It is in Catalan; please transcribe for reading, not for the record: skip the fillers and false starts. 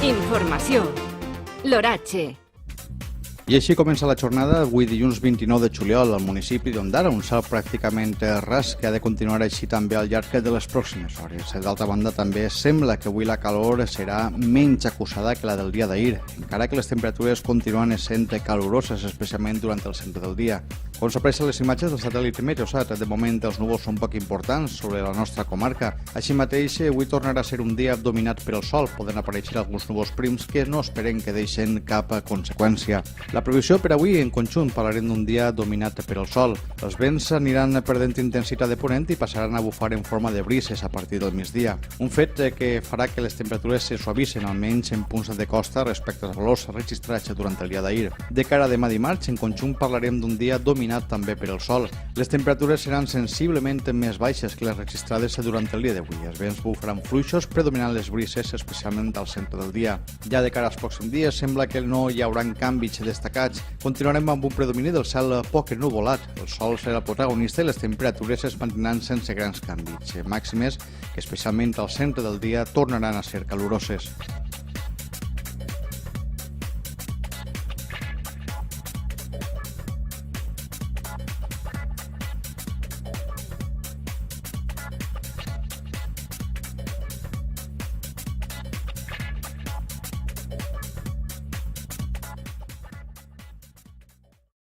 Informació. L'Oratge. I així comença la jornada avui dilluns 29 de juliol al municipi d'Ondara, un cel pràcticament ras que ha de continuar així també al llarg de les pròximes hores. D'altra banda, també sembla que avui la calor serà menys acusada que la del dia d'ahir, encara que les temperatures continuen sent caloroses, especialment durant el centre del dia. Com s'apreixen les imatges del satèl·lit Meteosat, de moment els núvols són poc importants sobre la nostra comarca. Així mateix, avui tornarà a ser un dia dominat per el sol. Poden aparèixer alguns núvols prims que no esperem que deixen cap conseqüència. La previsió per avui, en conjunt, parlarem d'un dia dominat per el sol. Els vents aniran perdent intensitat de ponent i passaran a bufar en forma de brises a partir del migdia. Un fet que farà que les temperatures se suavissen, almenys en punts de costa, respecte als valors registrats durant el dia d'ahir. De cara a demà dimarts, en conjunt, parlarem d'un dia dominat també per el sol. Les temperatures seran sensiblement més baixes que les registrades durant el dia d'avui. Els vents bufaran fluixos, predominant les brises, especialment al centre del dia. Ja de cara als pròxims dies, sembla que no hi haurà canvis destacats. Continuarem amb un predomini del cel poc ennuvolat. El sol serà el protagonista i les temperatures es mantindran sense grans canvis. Màximes que, especialment al centre del dia, tornaran a ser caloroses.